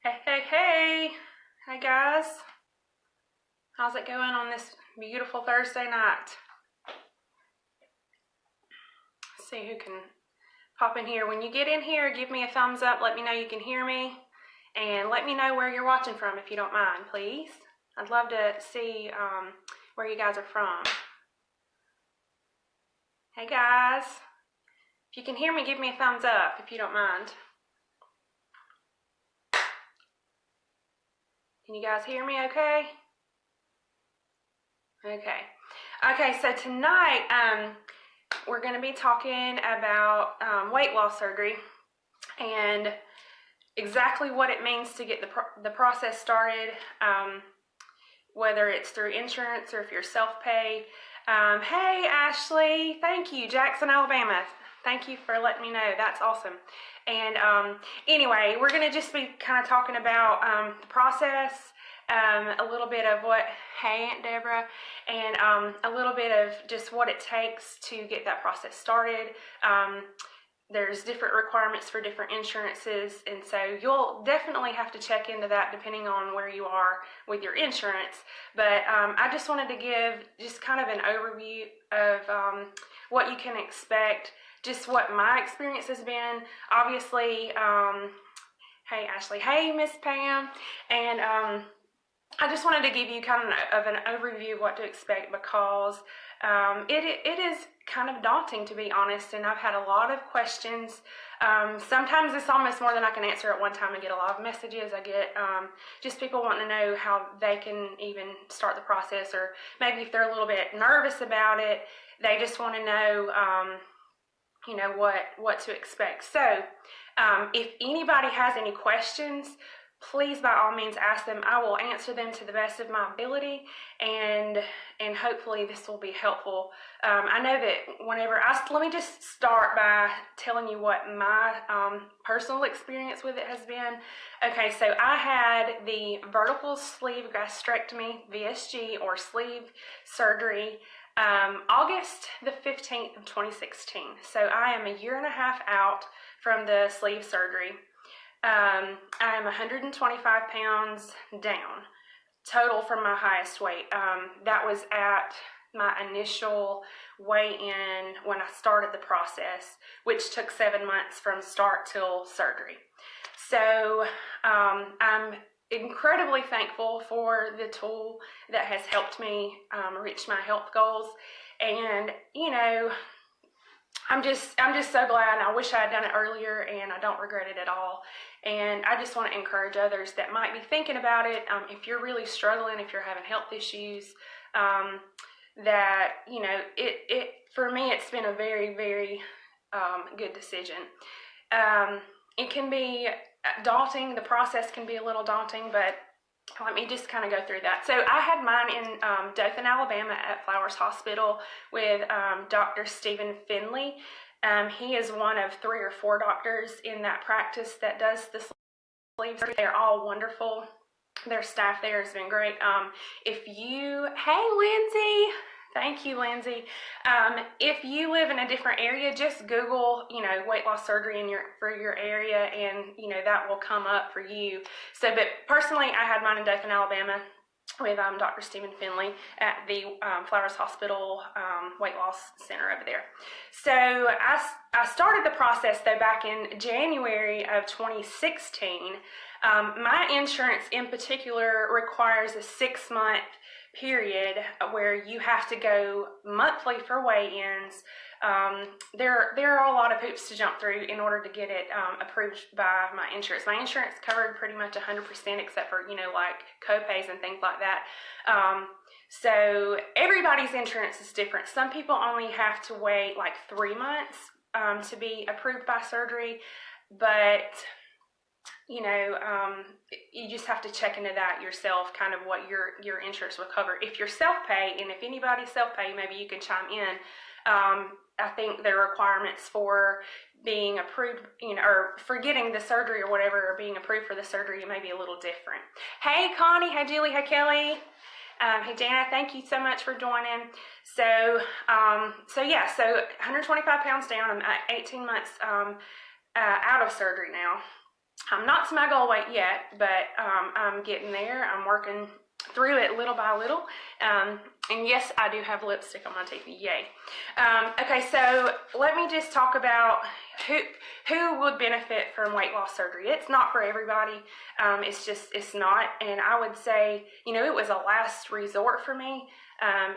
Hey. Hi, guys. How's it going on this beautiful Thursday night? Let's see who can pop in here. When you get in here, give me a thumbs up. Let me know you can hear me. And let me know where you're watching from if you don't mind, please. I'd love to see where you guys are from. Hey, guys. If you can hear me, give me a thumbs up if you don't mind. Can you guys hear me okay? Okay, so tonight we're going to be talking about weight loss surgery and exactly what it means to get the process started, whether it's through insurance or if you're self-pay. Hey, Ashley, thank you. Jackson, Alabama. Thank you for letting me know. That's awesome. And anyway, we're going to just be kind of talking about the process, a little bit of what, hey, Aunt Deborah, and a little bit of just what it takes to get that process started. There's different requirements for different insurances, and so you'll definitely have to check into that depending on where you are with your insurance. But I just wanted to give just kind of an overview of what you can expect, just what my experience has been. Obviously, hey, Ashley, hey, Miss Pam, and I just wanted to give you kind of an overview of what to expect because it is kind of daunting, to be honest, and I've had a lot of questions. Sometimes it's almost more than I can answer at one time. I get a lot of messages. I get just people wanting to know how they can even start the process, or maybe if they're a little bit nervous about it, they just want to know what to expect. So if anybody has any questions, please by all means ask them. I will answer them to the best of my ability, and hopefully this will be helpful. I know that let me just start by telling you what my personal experience with it has been. Okay, so I had the vertical sleeve gastrectomy, VSG, or sleeve surgery, August the 15th of 2016. So I am a year and a half out from the sleeve surgery. I am 125 pounds down total from my highest weight. That was at my initial weigh-in when I started the process, which took 7 months from start till surgery. So I'm incredibly thankful for the tool that has helped me reach my health goals, and I'm just so glad. I wish I had done it earlier, and I don't regret it at all. And I just want to encourage others that might be thinking about it. If you're really struggling, if you're having health issues, that it for me, it's been a very, very good decision. It can be daunting. The process can be a little daunting, but let me just kind of go through that. So I had mine in Dothan, Alabama at Flowers Hospital with Dr. Stephen Finley. He is one of 3 or 4 doctors in that practice that does the sleeve surgery. They're all wonderful. Their staff there has been great. Hey, Lindsay. Thank you, Lindsay. If you live in a different area, just Google, weight loss surgery for your area, and that will come up for you. So, but personally, I had mine in Dothan, Alabama, with Dr. Stephen Finley at the Flowers Hospital Weight Loss Center over there. So I started the process though back in January of 2016. My insurance in particular requires a 6-month period where you have to go monthly for weigh-ins. There are a lot of hoops to jump through in order to get it approved by my insurance. My insurance covered pretty much 100% except for like co-pays and things like that. So everybody's insurance is different. Some people only have to wait like 3 months to be approved by surgery, but you just have to check into that yourself, kind of what your insurance will cover. If you're self-pay, and if anybody's self-pay, maybe you can chime in. I think the requirements for being approved, or for getting the surgery or whatever, or being approved for the surgery, may be a little different. Hey, Connie. Hey, Julie. Hey, Kelly. Hey, Dana. Thank you so much for joining. So 125 pounds down. I'm 18 months out of surgery now. I'm not to my goal weight yet, but I'm getting there. I'm working through it little by little. And yes, I do have lipstick on my teeth. Yay. Okay, so let me just talk about who would benefit from weight loss surgery. It's not for everybody. It's not. And I would say, it was a last resort for me.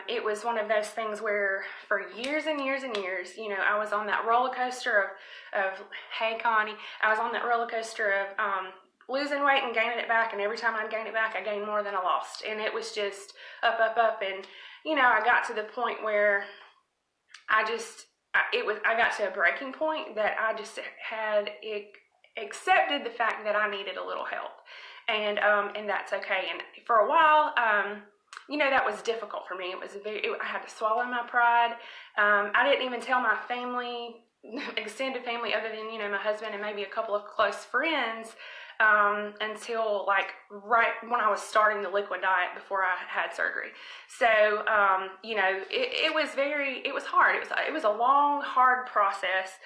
It was one of those things where for years and years and years, I was on that roller coaster of hey, Connie, I was on that roller coaster of losing weight and gaining it back, and every time I'd gain it back, I gained more than I lost, and it was just up, and I got to the point where I got to a breaking point that I just had accepted the fact that I needed a little help, and that's okay. And for a while, that was difficult for me. I had to swallow my pride. I didn't even tell my family, extended family, other than my husband and maybe a couple of close friends, until right when I was starting the liquid diet before I had surgery. So it was hard. It was a long, hard process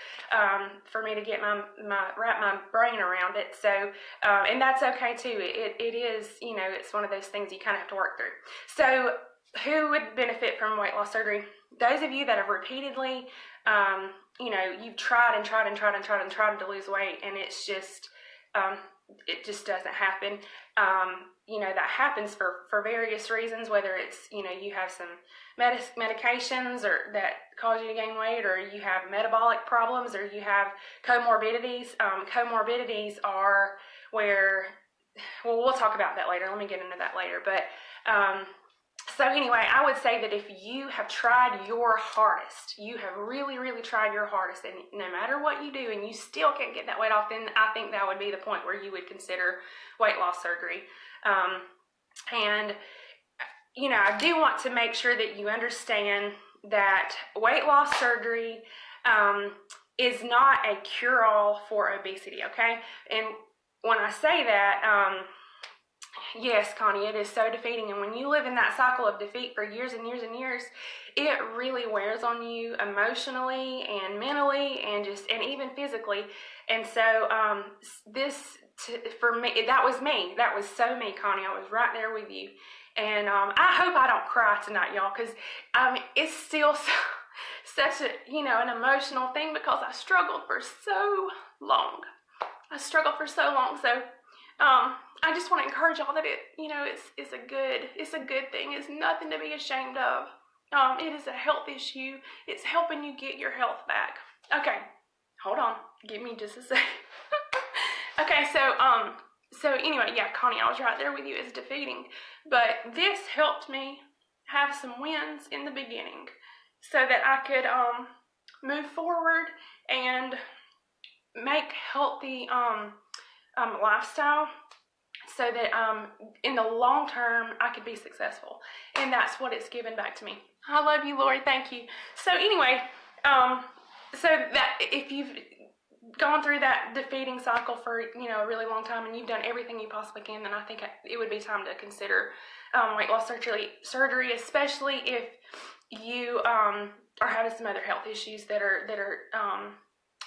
for me to get wrap my brain around it. So and that's okay too. It is it's one of those things you kind of have to work through. So who would benefit from weight loss surgery? Those of you that have repeatedly you've tried to lose weight, and it's just it just doesn't happen. That happens for various reasons, whether it's, you have some medications or that cause you to gain weight, or you have metabolic problems, or you have comorbidities. Comorbidities are where, well, we'll talk about that later. Let me get into that later. But, so anyway, I would say that if you have tried your hardest, you have really, really tried your hardest, and no matter what you do and you still can't get that weight off, then I think that would be the point where you would consider weight loss surgery. And I do want to make sure that you understand that weight loss surgery is not a cure-all for obesity, okay? And when I say that, yes, Connie, it is so defeating. And when you live in that cycle of defeat for years and years and years, it really wears on you emotionally and mentally and even physically. And so for me, that was me. That was so me, Connie. I was right there with you. And I hope I don't cry tonight, y'all, because it's still such an emotional thing, because I struggled for so long. So I just want to encourage y'all that it's a good thing. It's nothing to be ashamed of. It is a health issue. It's helping you get your health back. Okay, hold on. Give me just a second. Okay, so anyway, yeah, Connie, I was right there with you. It's defeating, but this helped me have some wins in the beginning, so that I could move forward and make healthy lifestyle, so that in the long term I could be successful. And that's what it's given back to me. I love you, Lori. Thank you. So anyway, so that if you've gone through that defeating cycle for a really long time, and you've done everything you possibly can, then I think it would be time to consider weight loss surgery, especially if you are having some other health issues that are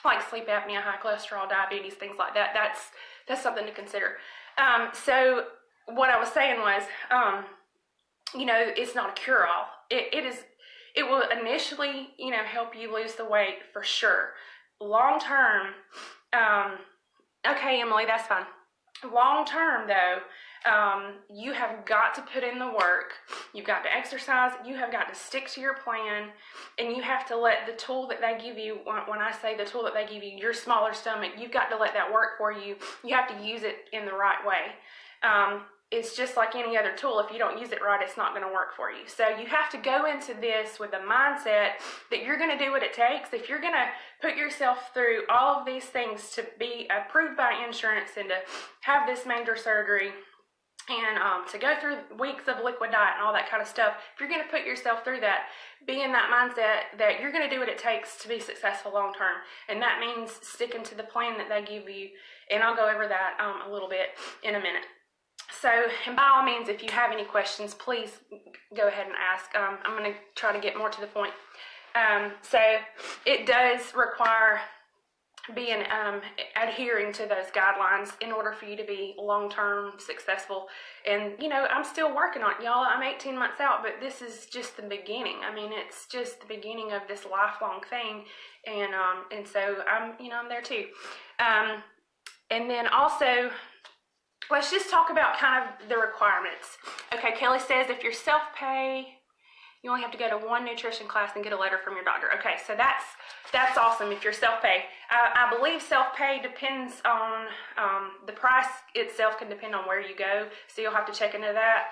like sleep apnea, high cholesterol, diabetes, things like that. That's something to consider. So what I was saying was, it's not a cure-all. It will initially, help you lose the weight for sure. Long term, okay, Emily, that's fine. Long term, though, you have got to put in the work. You've got to exercise. You have got to stick to your plan, and you have to let the tool that they give you, when I say the tool that they give you, your smaller stomach, you've got to let that work for you. You have to use it in the right way. It's just like any other tool. If you don't use it right, it's not going to work for you. So you have to go into this with a mindset that you're going to do what it takes. If you're going to put yourself through all of these things to be approved by insurance and to have this major surgery and to go through weeks of liquid diet and all that kind of stuff, if you're going to put yourself through that, be in that mindset that you're going to do what it takes to be successful long term. And that means sticking to the plan that they give you. And I'll go over that a little bit in a minute. So, and by all means, if you have any questions, please go ahead and ask. I'm going to try to get more to the point. So it does require being adhering to those guidelines in order for you to be long-term successful. And I'm still working on it, y'all. I'm 18 months out, but this is just the beginning. I mean, it's just the beginning of this lifelong thing, and so I'm there too. And then also, let's just talk about kind of the requirements. Okay, Kelly says if you're self-pay, you only have to go to one nutrition class and get a letter from your doctor. Okay, so that's awesome if you're self-pay. I believe self-pay depends on, the price itself can depend on where you go, so you'll have to check into that.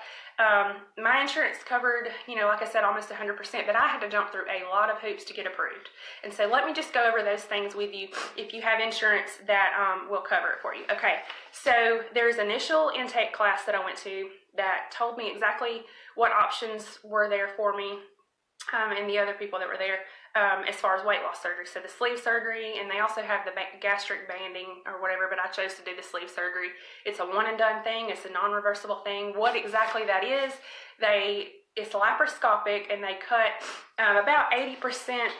My insurance covered, like I said, almost 100%, but I had to jump through a lot of hoops to get approved. And so let me just go over those things with you if you have insurance that will cover it for you. Okay, so there's initial intake class that I went to that told me exactly what options were there for me, and the other people that were there, as far as weight loss surgery. So the sleeve surgery, and they also have the gastric banding or whatever, but I chose to do the sleeve surgery. It's a one and done thing. It's a non-reversible thing. What exactly that is, it's laparoscopic, and they cut about 80%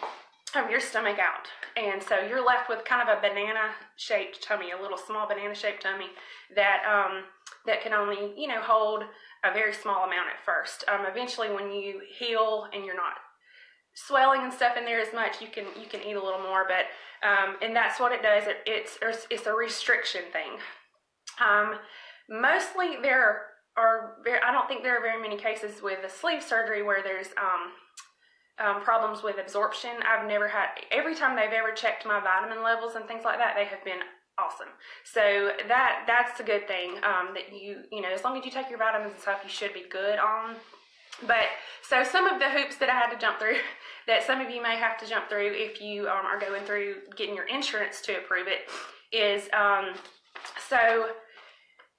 of your stomach out. And so you're left with kind of a banana-shaped tummy, a little small banana-shaped tummy that can only, hold a very small amount at first. Eventually, when you heal and you're not swelling and stuff in there as much, you can eat a little more. But and that's what it does. It's a restriction thing. Mostly I don't think there are very many cases with the sleeve surgery where there's problems with absorption. I've never had. Every time they've ever checked my vitamin levels and things like that, they have been awesome. So that's a good thing, that you as long as you take your vitamins and stuff, you should be good on. But so some of the hoops that I had to jump through that some of you may have to jump through if you are going through getting your insurance to approve it is, so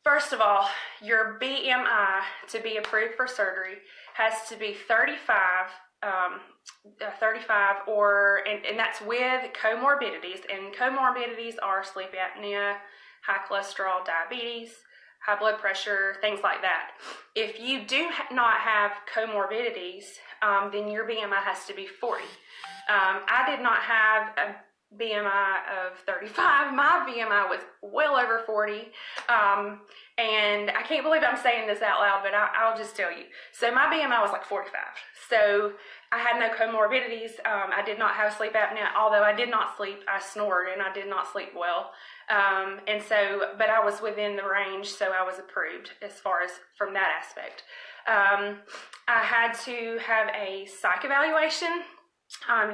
first of all, your BMI to be approved for surgery has to be 35 or, and that's with comorbidities, and comorbidities are sleep apnea, high cholesterol, diabetes, high blood pressure, things like that. If you do not have comorbidities, then your BMI has to be 40. I did not have a BMI of 35. My BMI was well over 40. And I can't believe I'm saying this out loud, but I'll just tell you. So my BMI was like 45. So I had no comorbidities. I did not have sleep apnea, although I did not sleep. I snored and I did not sleep well. And so, but I was within the range, so I was approved as far as from that aspect. I had to have a psych evaluation.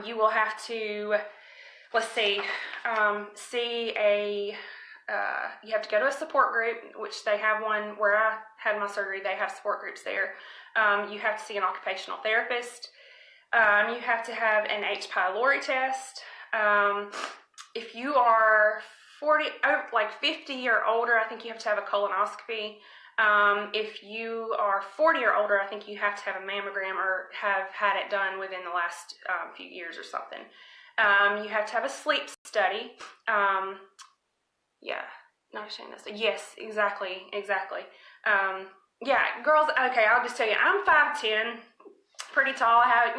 You will have to, let's see, you have to go to a support group, which they have one where I had my surgery. They have support groups there. You have to see an occupational therapist. You have to have an H. pylori test. If you are 50 or older, I think you have to have a colonoscopy. If you are 40 or older, I think you have to have a mammogram or have had it done within the last few years or something. You have to have a sleep study. Yeah, not ashamed of this. Yes, exactly. Yeah, girls, okay, I'll just tell you, I'm 5'10", pretty tall. I have,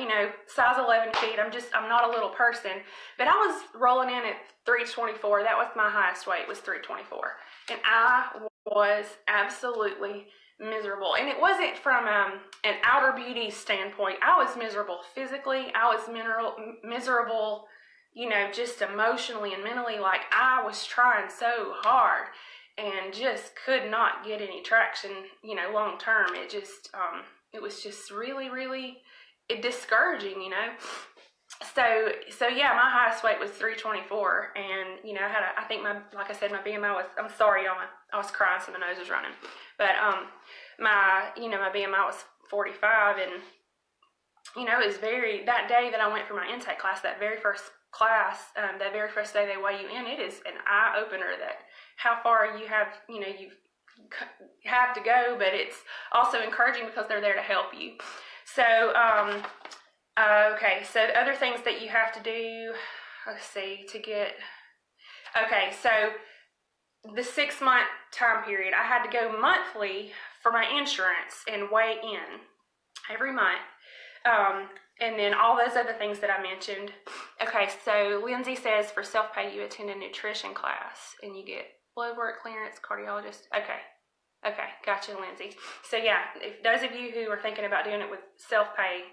size 11 feet. I'm not a little person, but I was rolling in at 324. That was my highest weight, was 324. And I was absolutely miserable. And it wasn't from an outer beauty standpoint. I was miserable physically. I was miserable, just emotionally and mentally. Like, I was trying so hard and just could not get any traction, long term. It just, it was just really, really discouraging, So yeah, my highest weight was 324, and like I said, my BMI was, I'm sorry, y'all, I was crying, so my nose was running, but my BMI was 45, and it was that day that I went for my intake class, that very first class, that very first day they weigh you in, it is an eye opener that how far you have, you have to go, but it's also encouraging because they're there to help you. So, okay, so the other things that you have to do, let's see, so the 6-month time period, I had to go monthly for my insurance and weigh in every month. And then all those other things that I mentioned. Okay, so Lindsay says for self-pay you attend a nutrition class and you get blood work clearance, cardiologist. Okay, gotcha, Lindsay. So yeah, if those of you who are thinking about doing it with self-pay,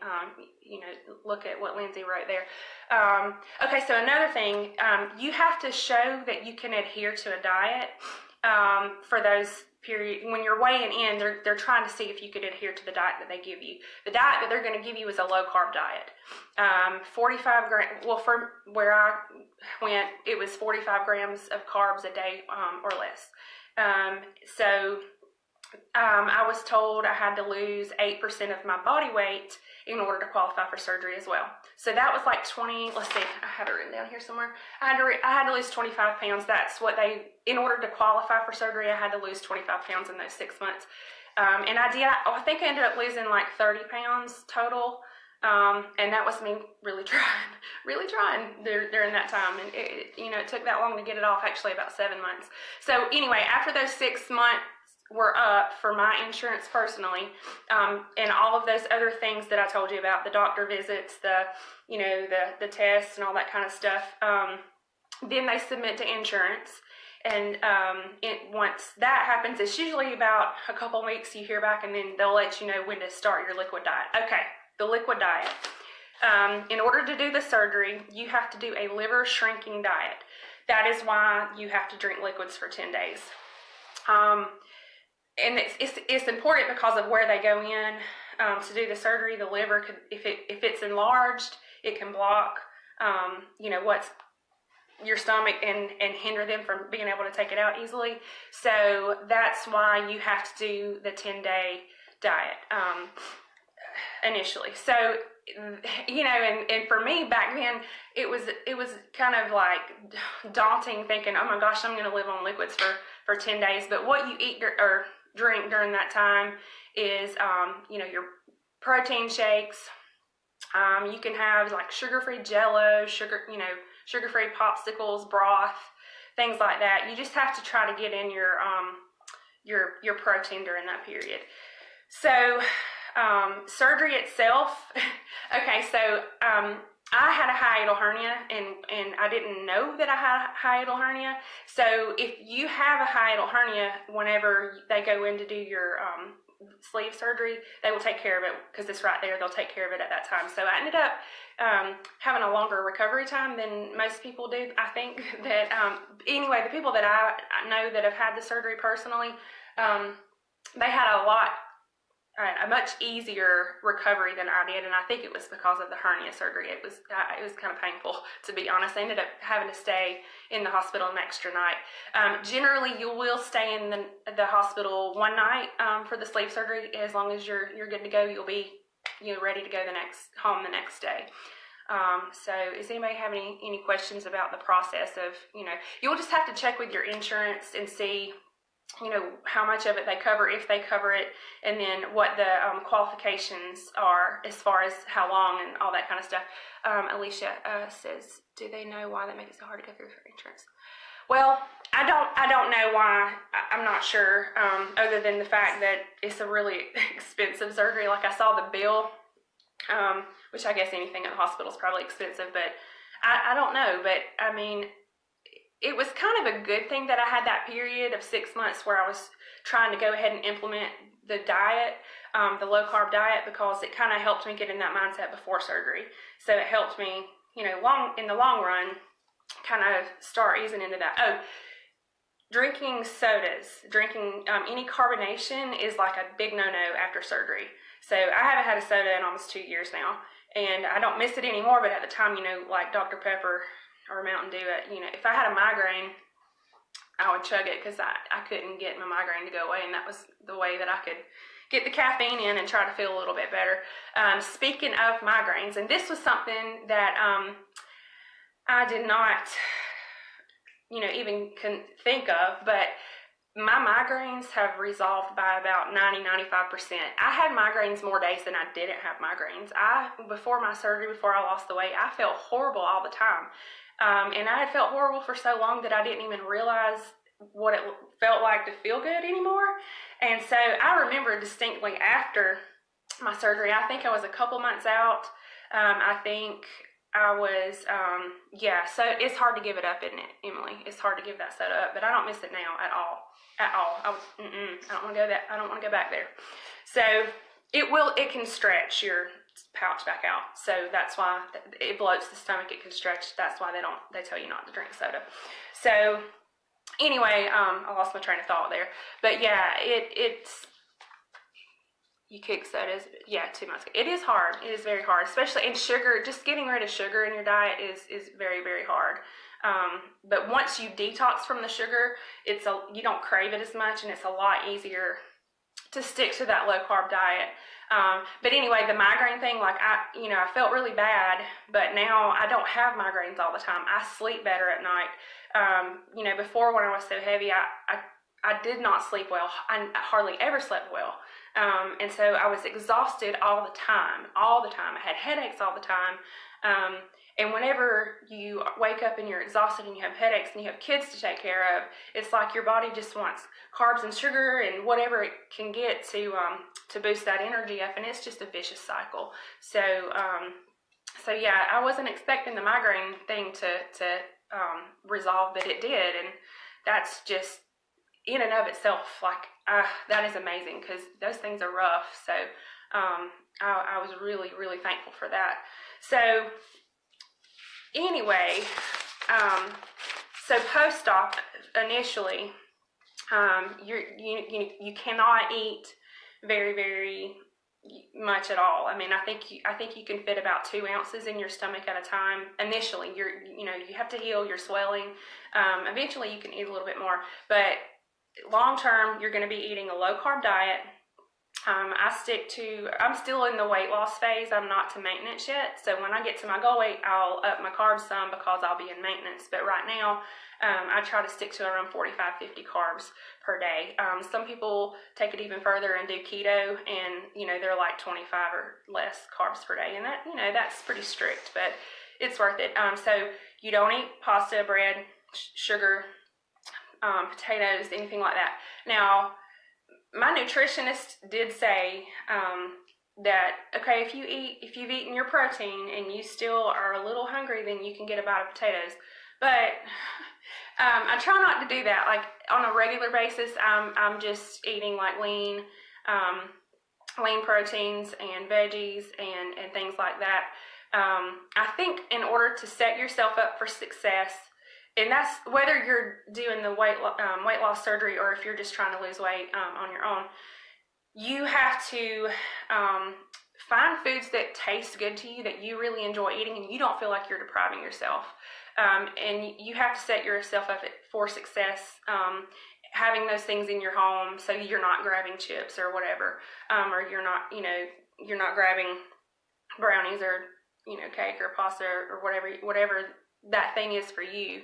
look at what Lindsay wrote there. Okay, so another thing, you have to show that you can adhere to a diet for those period. When you're weighing in, they're trying to see if you could adhere to the diet that they give you. The diet that they're going to give you is a low-carb diet. 45 grams, well, for where I went, it was 45 grams of carbs a day or less. I was told I had to lose 8% of my body weight in order to qualify for surgery as well. So that was like 20, let's see, I have it written down here somewhere. I had to lose 25 pounds. That's what in order to qualify for surgery, I had to lose 25 pounds in those 6 months. And I think I ended up losing like 30 pounds total. And that was me really trying during that time. And it took that long to get it off, actually about 7 months. So anyway, after those 6 months were up for my insurance personally, and all of those other things that I told you about, the doctor visits, the tests and all that kind of stuff, then they submit to insurance. And once that happens, it's usually about a couple of weeks you hear back, and then they'll let you know when to start your liquid diet. Okay, the liquid diet. In order to do the surgery, you have to do a liver shrinking diet. That is why you have to drink liquids for 10 days. And it's important because of where they go in to do the surgery. The liver could, if it's enlarged, it can block what's your stomach and hinder them from being able to take it out easily. So that's why you have to do the 10-day diet initially. So and for me back then, it was kind of like daunting, thinking, oh my gosh, I'm going to live on liquids for 10 days. But what you eat or drink during that time is your protein shakes. You can have like sugar-free Jello, sugar-free popsicles, broth, things like that. You just have to try to get in your protein during that period. So surgery itself, okay, so I had a hiatal hernia, and I didn't know that I had a hiatal hernia. So if you have a hiatal hernia, whenever they go in to do your sleeve surgery, they will take care of it because it's right there. They'll take care of it at that time. So I ended up having a longer recovery time than most people do. I think that, anyway, the people that I know that have had the surgery personally, they had a much easier recovery than I did, and I think it was because of the hernia surgery. It was kind of painful, to be honest. I ended up having to stay in the hospital an extra night. Generally, you will stay in the hospital one night for the sleeve surgery. As long as you're good to go, you'll be ready to go home the next day. So does anybody have any questions about the process of, you'll just have to check with your insurance and see how much of it they cover, if they cover it, and then what the qualifications are as far as how long and all that kind of stuff. Alicia says, do they know why they make it so hard to go through for insurance? Well, I don't know why. I'm not sure, other than the fact that it's a really expensive surgery. Like, I saw the bill, which I guess anything at the hospital is probably expensive, but I don't know. But I mean, it was kind of a good thing that I had that period of 6 months where I was trying to go ahead and implement the diet, the low-carb diet, because it kind of helped me get in that mindset before surgery. So it helped me, in the long run, kind of start easing into that. Oh, drinking sodas, drinking any carbonation is like a big no-no after surgery. So I haven't had a soda in almost 2 years now, and I don't miss it anymore, but at the time, like Dr. Pepper or Mountain Dew, if I had a migraine, I would chug it because I couldn't get my migraine to go away, and that was the way that I could get the caffeine in and try to feel a little bit better. Speaking of migraines, and this was something that I did not, even think of, but my migraines have resolved by about 90-95%. I had migraines more days than I didn't have migraines. Before my surgery, before I lost the weight, I felt horrible all the time. And I had felt horrible for so long that I didn't even realize what it felt like to feel good anymore. And so I remember distinctly after my surgery, I think I was a couple months out. I think I was, yeah, so it's hard to give it up, isn't it, Emily? It's hard to give that soda up, but I don't miss it now at all. I don't want to go back there. So it can stretch your pouch back out. So that's why it bloats the stomach. It can stretch. That's why they tell you not to drink soda. So anyway, I lost my train of thought there. But yeah, it's, you kick sodas, yeah, 2 months ago. It is hard. It is very hard, especially in sugar. Just getting rid of sugar in your diet is very, very hard. But once you detox from the sugar, you don't crave it as much, and it's a lot easier to stick to that low carb diet. But anyway, the migraine thing, like I felt really bad, but now I don't have migraines all the time. I sleep better at night. Before when I was so heavy, I did not sleep well. I hardly ever slept well. And so I was exhausted all the time. I had headaches all the time. And whenever you wake up and you're exhausted and you have headaches and you have kids to take care of, it's like your body just wants carbs and sugar and whatever it can get to boost that energy up, and it's just a vicious cycle. So yeah, I wasn't expecting the migraine thing to resolve, but it did, and that's just in and of itself, like that is amazing, because those things are rough. So I was really, really thankful for that. So anyway, so post-op initially, you cannot eat very, very much at all. I mean, I think you can fit about 2 ounces in your stomach at a time. Initially, you have to heal your swelling. Eventually, you can eat a little bit more, but long term, you're going to be eating a low carb diet. I'm still in the weight loss phase. I'm not to maintenance yet. So when I get to my goal weight, I'll up my carbs some because I'll be in maintenance. But right now, I try to stick to around 45, 50 carbs per day. Some people take it even further and do keto, and, they're like 25 or less carbs per day. And that, that's pretty strict, but it's worth it. So you don't eat pasta, bread, sugar, potatoes, anything like that. Now, my nutritionist did say that, okay, if you've eaten your protein and you still are a little hungry, then you can get a bite of potatoes. But I try not to do that. Like on a regular basis, I'm just eating like lean proteins and veggies and things like that. I think in order to set yourself up for success, and that's whether you're doing the weight loss surgery or if you're just trying to lose weight on your own, you have to find foods that taste good to you, that you really enjoy eating, and you don't feel like you're depriving yourself. And you have to set yourself up for success, having those things in your home, so you're not grabbing chips or whatever, or you're not grabbing brownies or cake or pasta or whatever that thing is for you.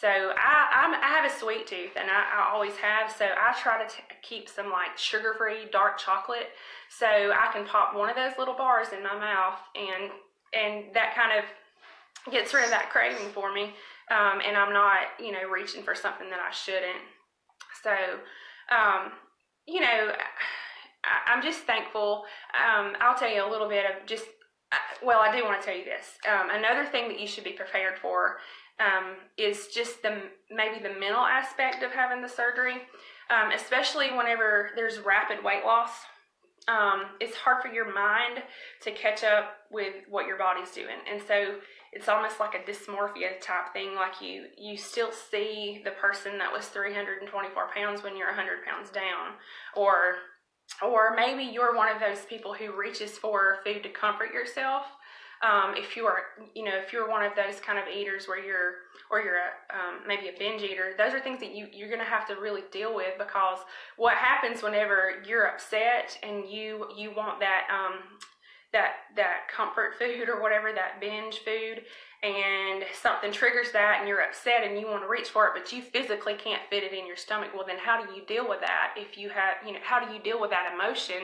So I have a sweet tooth, and I always have, so I try to keep some like sugar-free dark chocolate, so I can pop one of those little bars in my mouth, and that kind of gets rid of that craving for me, and I'm not reaching for something that I shouldn't. So I'm just thankful. I'll tell you a little bit of just, well, I do want to tell you this. Another thing that you should be prepared for is just maybe the mental aspect of having the surgery, especially whenever there's rapid weight loss. It's hard for your mind to catch up with what your body's doing, and so it's almost like a dysmorphia type thing. Like you still see the person that was 324 pounds when you're 100 pounds down, or maybe you're one of those people who reaches for food to comfort yourself. If you're one of those kind of eaters where you're maybe a binge eater, those are things that you're going to have to really deal with, because what happens whenever you're upset and you want that comfort food or whatever, that binge food, and something triggers that and you're upset and you want to reach for it, but you physically can't fit it in your stomach. Well, then how do you deal with that? If you have, how do you deal with that emotion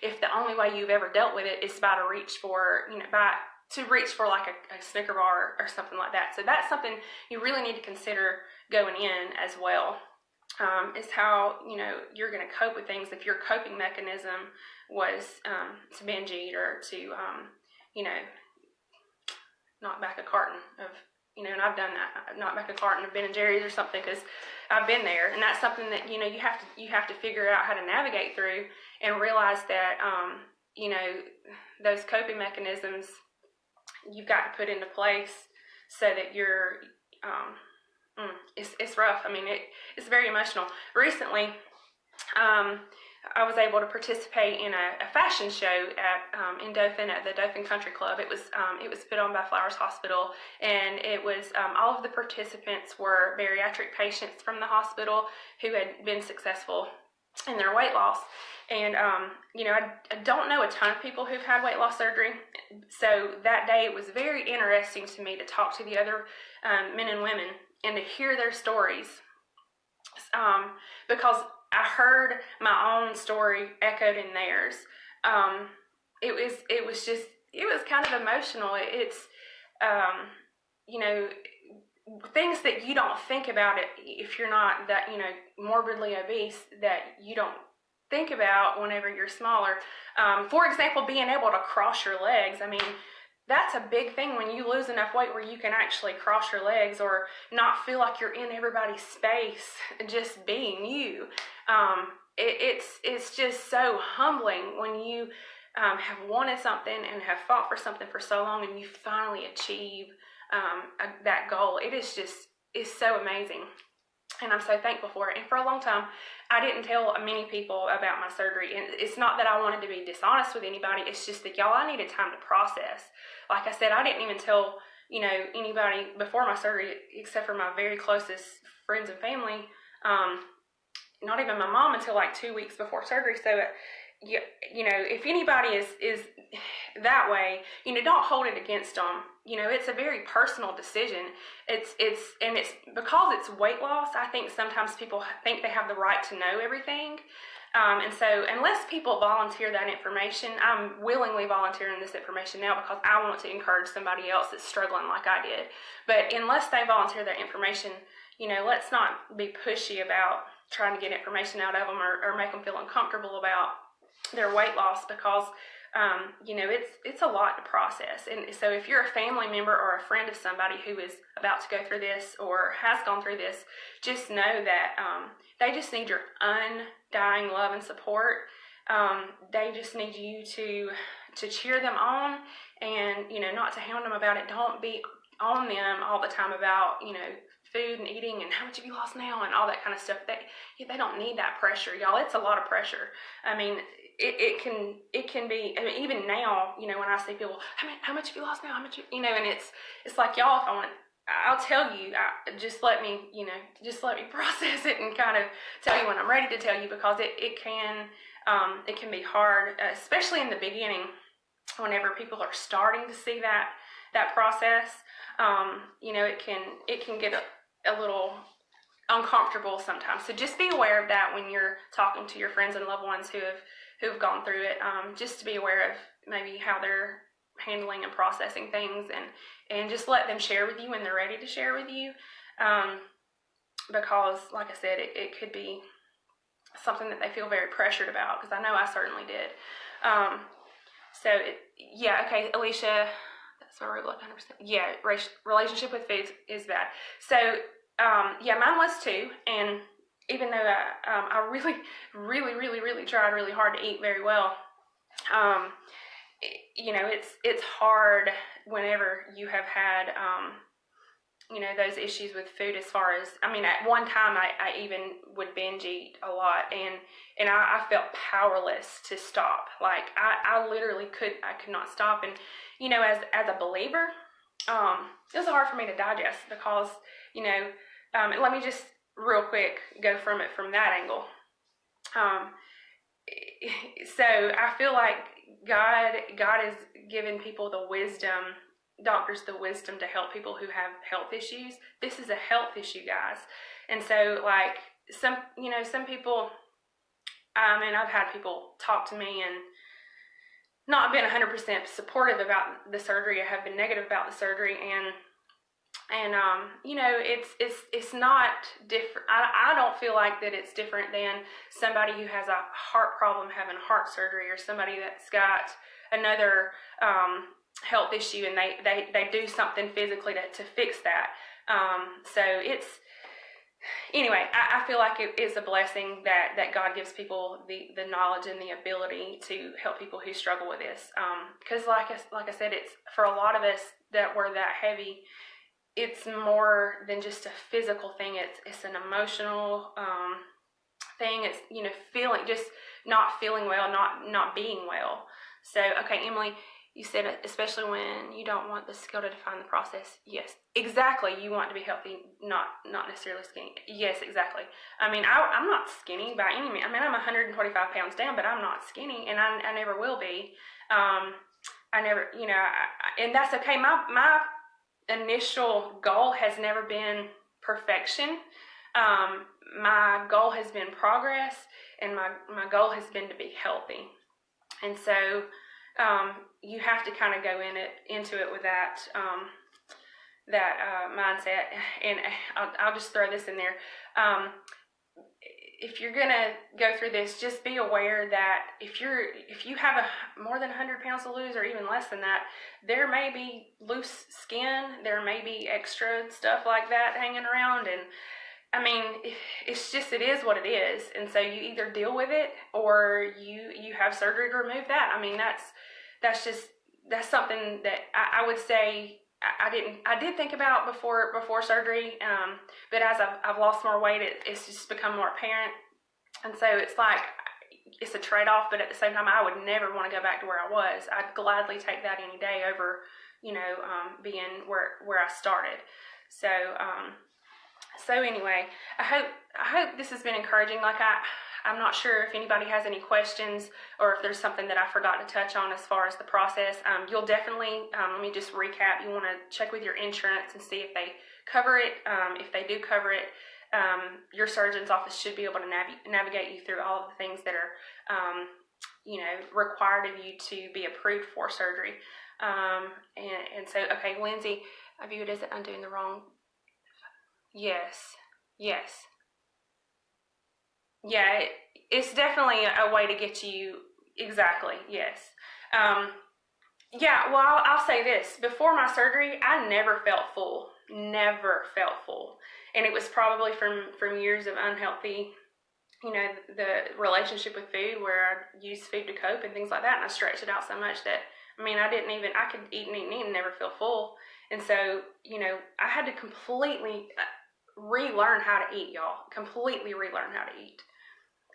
if the only way you've ever dealt with it is by to reach for like a Snicker bar or something like that? So that's something you really need to consider going in as well, is how, you're going to cope with things. If your coping mechanism was to binge eat or to, knock back a carton of, and I've done that. I've knocked back a carton of Ben & Jerry's or something because I've been there. And that's something that, you have to figure out how to navigate through and realize that, those coping mechanisms you've got to put into place so that you're, it's rough. I mean, it's very emotional. Recently, I was able to participate in a fashion show in Dothan at the Dothan Country Club. It was put on by Flowers Hospital, and it was all of the participants were bariatric patients from the hospital who had been successful in their weight loss. And I don't know a ton of people who've had weight loss surgery, so that day it was very interesting to me to talk to the other men and women and to hear their stories, because I heard my own story echoed in theirs. It was kind of emotional. It's things that you don't think about it if you're not that morbidly obese, that you don't think about whenever you're smaller. For example, being able to cross your legs. I mean, that's a big thing when you lose enough weight where you can actually cross your legs or not feel like you're in everybody's space, just being you. It's just so humbling when you have wanted something and have fought for something for so long and you finally achieve that goal. It's so amazing. And I'm so thankful for it. And for a long time, I didn't tell many people about my surgery. And it's not that I wanted to be dishonest with anybody. It's just that, y'all, I needed time to process. Like I said, I didn't even tell, anybody before my surgery, except for my very closest friends and family. Not even my mom until like 2 weeks before surgery. So, if anybody is that way, don't hold it against them. It's a very personal decision. It's because it's weight loss. I think sometimes people think they have the right to know everything. And so unless people volunteer that information, I'm willingly volunteering this information now because I want to encourage somebody else that's struggling like I did. But unless they volunteer that information, let's not be pushy about trying to get information out of them or make them feel uncomfortable about their weight loss, because it's a lot to process. And so if you're a family member or a friend of somebody who is about to go through this or has gone through this, just know that they just need your undying love and support. They just need you to cheer them on and not to hound them about it. Don't be on them all the time about food and eating and how much have you lost now and all that kind of stuff. They don't need that pressure, y'all. It's a lot of pressure. I mean, it can be. I mean, even now, when I see people, how much have you lost now? How much, and it's like, y'all, if I want, I'll tell you. Just let me process it and kind of tell you when I'm ready to tell you, because it can be hard, especially in the beginning, whenever people are starting to see that process. It can get a little uncomfortable sometimes. So just be aware of that when you're talking to your friends and loved ones who have gone through it. Just to be aware of maybe how they're handling and processing things, and just let them share with you when they're ready to share with you. Because, like I said, it could be something that they feel very pressured about, because I know I certainly did. Okay, Alicia. So we're like 100%. Yeah, relationship with food is bad. So, mine was too. And even though I really, really, really, really tried really hard to eat very well, it's hard whenever you have had, those issues with food. As far as, at one time I even would binge eat a lot, and I felt powerless to stop. Like I literally could not stop. And as a believer, it was hard for me to digest, because and let me just real quick go from that angle. So I feel like God has given people the wisdom, doctors the wisdom to help people who have health issues. This is a health issue, guys. And so, like, some people, I've had people talk to me and not been 100% supportive about the surgery. I have been negative about the surgery, and it's not different. I don't feel like that it's different than somebody who has a heart problem having heart surgery, or somebody that's got another health issue, and they do something physically to fix that. So it's, anyway, I feel like it is a blessing that God gives people the knowledge and the ability to help people who struggle with this. Because like I said, it's for a lot of us that were that heavy, it's more than just a physical thing. It's an emotional thing. It's, feeling, just not feeling well, not being well. So, okay, Emily, you said especially when you don't want the skill to define the process. Yes, exactly. You want to be healthy, not necessarily skinny. Yes, exactly. I mean, I'm not skinny by any means. I mean, I'm 125 pounds down, but I'm not skinny, and I never will be. I never, and that's okay. My initial goal has never been perfection. My goal has been progress, and my goal has been to be healthy. And so you have to kind of go into it with that mindset. And I'll just throw this in there. If you're gonna go through this, just be aware that if you have more than 100 pounds to lose, or even less than that, there may be loose skin, there may be extra stuff like that hanging around, and I mean, it is what it is. And so you either deal with it, or you have surgery to remove that. I mean, that's something that I would say I did think about before surgery, but as I've lost more weight, it's just become more apparent. And so it's like, it's a trade-off, but at the same time, I would never want to go back to where I was. I'd gladly take that any day over, being where I started. So, so anyway, I hope this has been encouraging. Like I'm not sure if anybody has any questions, or if there's something that I forgot to touch on as far as the process. You'll definitely, let me just recap. You want to check with your insurance and see if they cover it. If they do cover it, your surgeon's office should be able to navigate you through all of the things that are, required of you to be approved for surgery. And so, okay, Lindsay, I view it as undoing the wrong. Yes. Yeah, it's definitely a way to get you, exactly, yes. Yeah, well, I'll say this. Before my surgery, I never felt full. And it was probably from years of unhealthy, the relationship with food, where I used food to cope and things like that, and I stretched it out so much that, I mean, I could eat and never feel full. And so, I had to completely relearn how to eat, y'all. Completely relearn how to eat.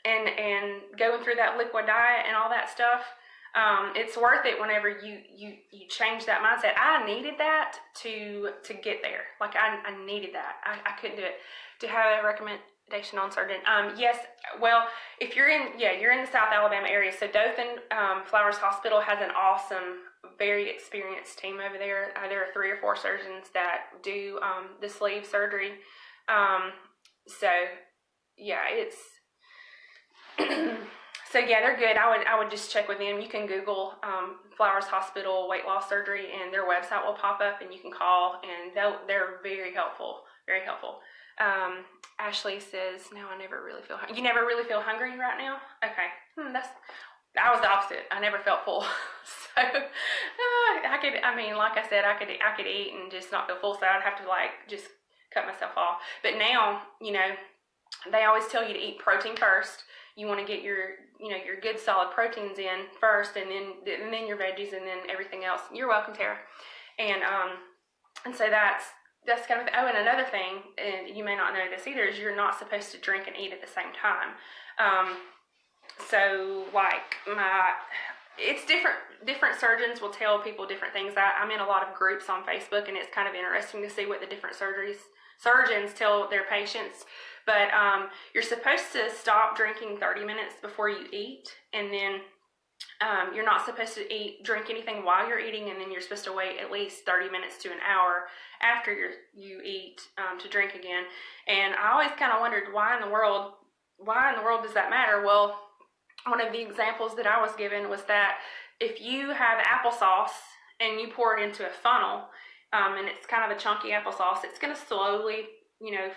And going through that liquid diet and all that stuff, it's worth it whenever you change that mindset. I needed that to get there. Like I needed that. I couldn't do it. To have a recommendation on surgeon. Yes. Well, if you're in the South Alabama area, so Dothan Flowers Hospital has an awesome, very experienced team over there. There are 3 or 4 surgeons that do the sleeve surgery. So yeah, it's so yeah, they're good. I would just check with them. You can Google Flowers Hospital weight loss surgery, and their website will pop up, and you can call, and they're very helpful. Very helpful. Ashley says, "Now I never really feel hungry." You never really feel hungry right now? Okay, I was the opposite. I never felt full. So I could. I mean, like I said, I could eat and just not feel full. So I'd have to just cut myself off. But now, they always tell you to eat protein first. You want to get your good solid proteins in first, and then your veggies, and then everything else. You're welcome, Tara. And so that's kind of, and another thing, and you may not know this either, is you're not supposed to drink and eat at the same time. So it's different surgeons will tell people different things. I'm in a lot of groups on Facebook, and it's kind of interesting to see what the different surgeons tell their patients. But you're supposed to stop drinking 30 minutes before you eat, and then you're not supposed to drink anything while you're eating, and then you're supposed to wait at least 30 minutes to an hour after you eat to drink again. And I always kind of wondered, why in the world does that matter? Well, one of the examples that I was given was that if you have applesauce and you pour it into a funnel, and it's kind of a chunky applesauce, it's going to slowly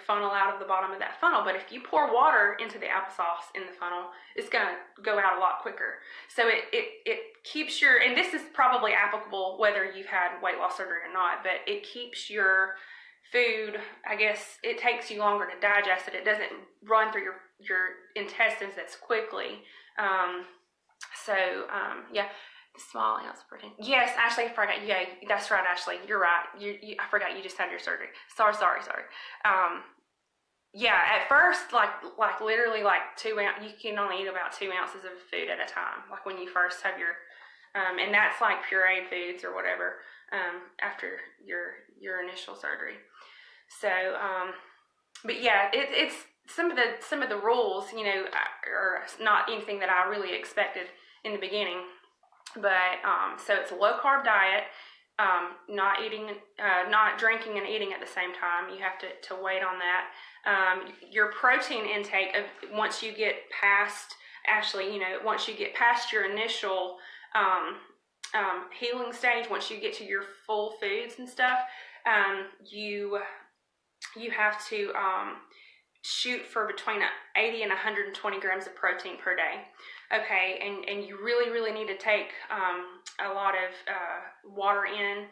funnel out of the bottom of that funnel. But if you pour water into the applesauce in the funnel, it's going to go out a lot quicker. So it keeps your, and this is probably applicable whether you've had weight loss surgery or not, but it keeps your food, I guess, it takes you longer to digest it. It doesn't run through your intestines as quickly. Yeah. Small ounce of protein. Yes, Ashley, I forgot. Yeah, that's right, Ashley. You're right. I forgot you just had your surgery. Sorry. Yeah, at first, like literally 2 ounces, you can only eat about 2 ounces of food at a time. Like when you first have your, and that's like pureed foods or whatever, after your initial surgery. So, but yeah, it's some of the rules, are not anything that I really expected in the beginning. But so it's a low carb diet, not drinking and eating at the same time. You have to wait on that. Your protein intake once you get past your initial healing stage, once you get to your full foods and stuff, you have to shoot for between 80 and 120 grams of protein per day. Okay, and you really, really need to take a lot of water in.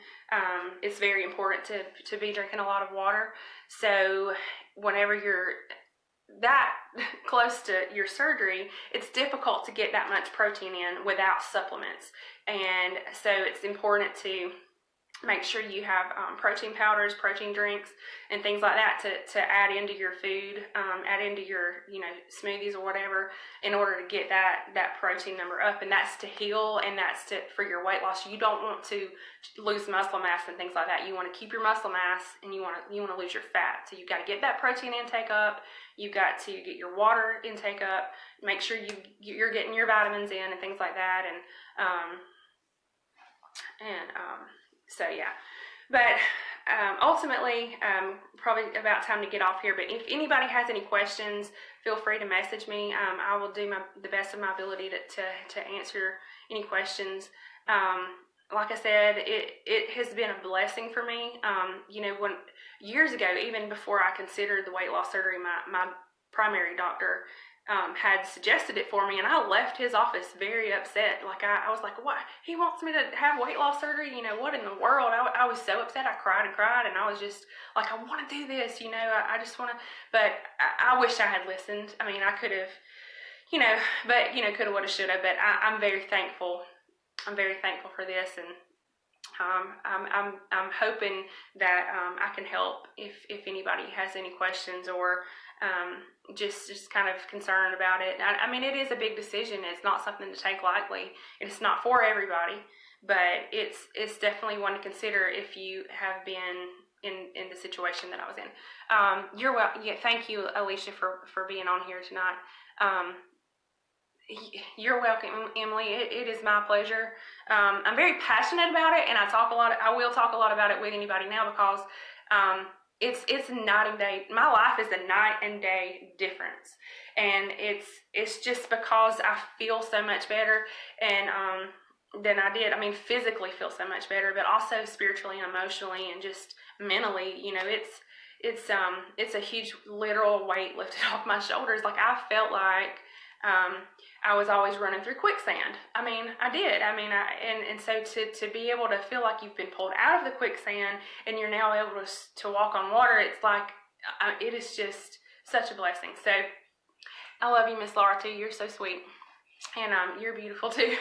It's very important to be drinking a lot of water. So whenever you're that close to your surgery, it's difficult to get that much protein in without supplements. And so it's important to make sure you have protein powders, protein drinks, and things like that to add into your food, add into your smoothies or whatever, in order to get that protein number up. And that's to heal, and that's for your weight loss. You don't want to lose muscle mass and things like that. You want to keep your muscle mass, and you want to lose your fat. So you've got to get that protein intake up. You've got to get your water intake up. Make sure you're getting your vitamins in and things like that. So yeah, but ultimately, probably about time to get off here. But if anybody has any questions, feel free to message me. I will do the best of my ability to answer any questions. Like I said, it has been a blessing for me. When years ago, even before I considered the weight loss surgery, my primary doctor had suggested it for me, and I left his office very upset. Like I was like, what? He wants me to have weight loss surgery? What in the world? I was so upset. I cried, and I was just like, I want to do this. I just want to. But I wish I had listened. I mean, I could have, but coulda, woulda, shoulda. But I'm very thankful. I'm very thankful for this, and I'm hoping that I can help if anybody has any questions or just kind of concerned about it. I mean, it is a big decision. It's not something to take lightly. It's not for everybody, but it's definitely one to consider if you have been in the situation that I was in. You're welcome. Yeah, thank you, Alicia, for being on here tonight. You're welcome, Emily. It is my pleasure. I'm very passionate about it, and I will talk a lot about it with anybody now, because it's night and day. My life is a night and day difference, and it's just because I feel so much better and than I did. I mean, physically feel so much better, but also spiritually and emotionally and just mentally. It's a huge literal weight lifted off my shoulders. Like, I felt like I was always running through quicksand. I mean, I did. I mean, and so to be able to feel like you've been pulled out of the quicksand and you're now able to walk on water, it's like, it is just such a blessing. So I love you, Miss Laura, too. You're so sweet. And you're beautiful, too.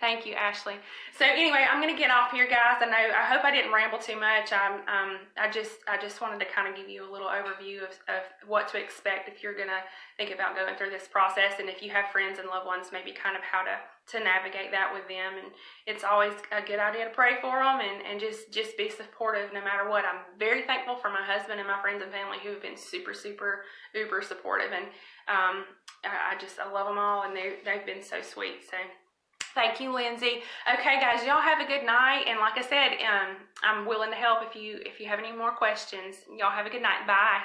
Thank you, Ashley. So anyway, I'm going to get off here, guys. I hope I didn't ramble too much. I just wanted to kind of give you a little overview of what to expect if you're going to think about going through this process, and if you have friends and loved ones, maybe kind of how to navigate that with them. And it's always a good idea to pray for them and just be supportive no matter what. I'm very thankful for my husband and my friends and family who have been super, super, uber supportive, and I love them all, and they've been so sweet. So thank you, Lindsay. Okay, guys, y'all have a good night. And like I said, I'm willing to help if you have any more questions. Y'all have a good night. Bye.